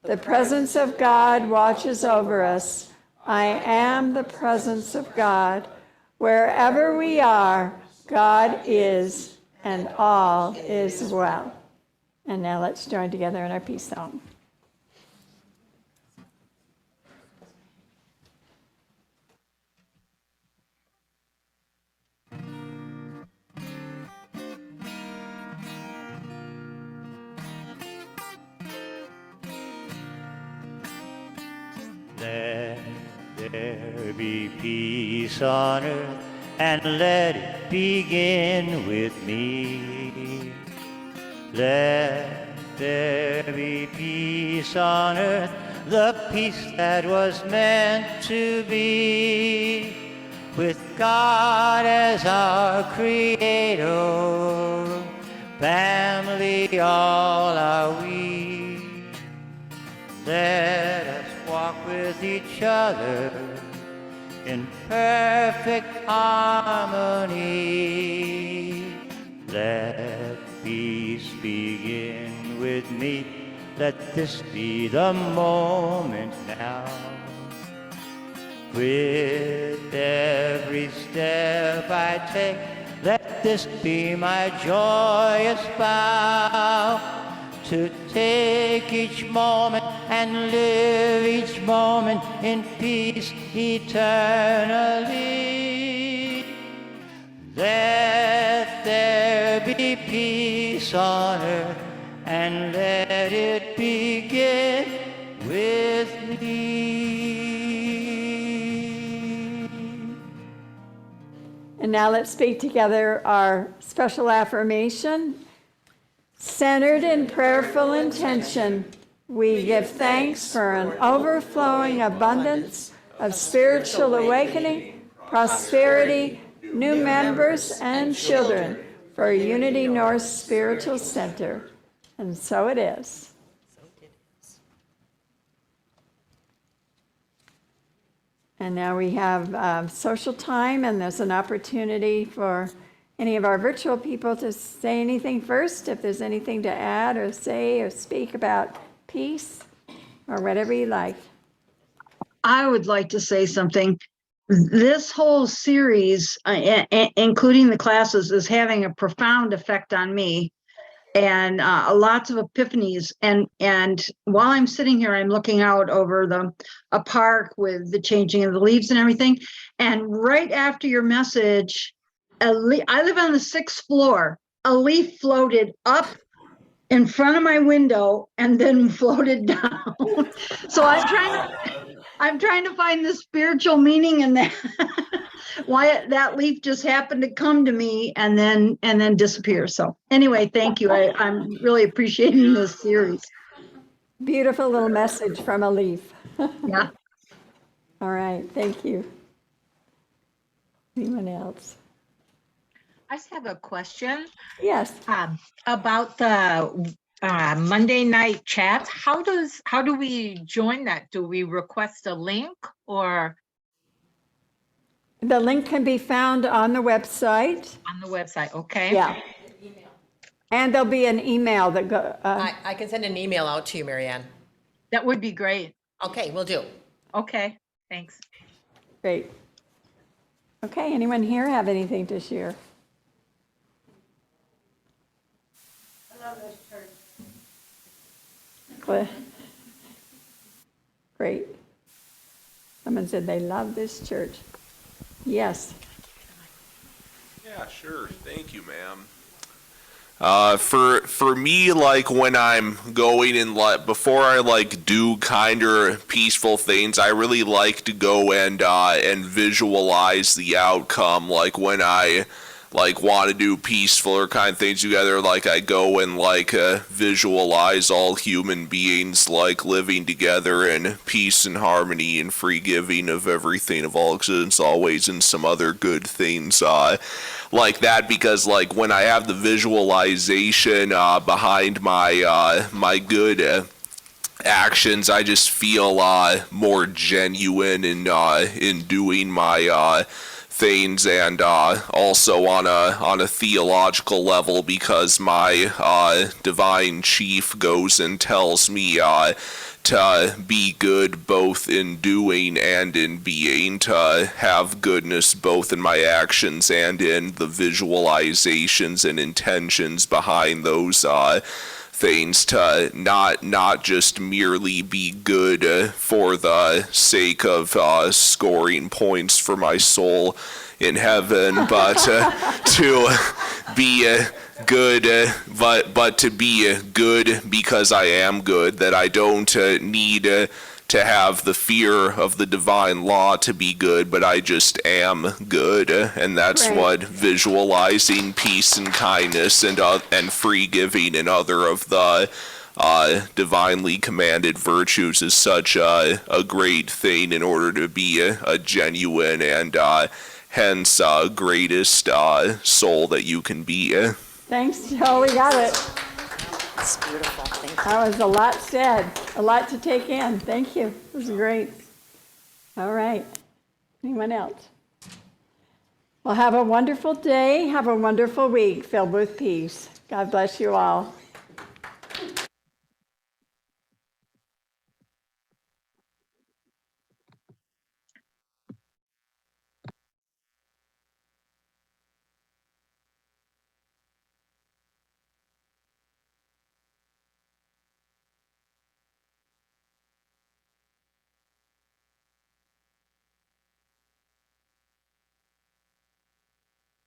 The presence of God watches over us. I am the presence of God. Wherever we are, God is, and all is well. And now let's join together in our peace song. Let there be peace on earth, and let it begin with me. Let there be peace on earth, the peace that was meant to be, with God as our creator, family all are we. Let us walk with each other in perfect harmony. Let peace begin with me. Let this be the moment now. With every step I take, let this be my joyous vow, to take each moment and live each moment in peace eternally. Let there be peace on earth, and let it begin with me. And now let's speak together our special affirmation. Centered in prayerful intention, we give thanks for an overflowing abundance of spiritual awakening, prosperity, new members, and children for Unity North Spiritual Center. And so it is. And now we have social time, and there's an opportunity for any of our virtual people to say anything first, if there's anything to add or say or speak about peace or whatever you like. I would like to say something. This whole series, including the classes, is having a profound effect on me, and lots of epiphanies. And while I'm sitting here, I'm looking out over a park with the changing of the leaves and everything. And right after your message, I live on the 6th floor. A leaf floated up in front of my window and then floated down. So I'm trying to find the spiritual meaning in that. Why that leaf just happened to come to me and then disappear. So anyway, thank you. I'm really appreciating this series. Beautiful little message from a leaf. Yeah. All right, thank you. Anyone else? I just have a question Yes. about the Monday night chats. How do we join that? Do we request a link or The link can be found on the website. on the website? Okay. Yeah. And there'll be an email that go, I can send an email out to you, Marianne. That would be great. Okay, will do. Okay, thanks. great. Okay, anyone here have anything to share? I love this church. Great. Someone said they love this church. Yes. Yeah, sure. Thank you, ma'am. For me, like when I'm going and before I like do kinder peaceful things, I really like to go and visualize the outcome. Like when I like want to do peaceful or kind things together, like I go and like visualize all human beings like living together in peace and harmony and free giving of everything of all existence always, and some other good things like that, because like when I have the visualization behind my my good actions, I just feel more genuine in doing my things, and also on a theological level, because my divine chief goes and tells me to be good both in doing and in being, to have goodness both in my actions and in the visualizations and intentions behind those things, to not just merely be good for the sake of scoring points for my soul in heaven, but to be good, but to be good because I am good, that I don't need to have the fear of the divine law to be good, but I just am good, and that's Right. what visualizing peace and kindness and free giving and other of the divinely commanded virtues is such a great thing in order to be a genuine and hence greatest soul that you can be. Thanks, Joe, we got it. That's beautiful. Thank you. That was a lot said, a lot to take in. Thank you. It was great. All right. Anyone else? Well, have a wonderful day. Have a wonderful week filled with peace. God bless you all.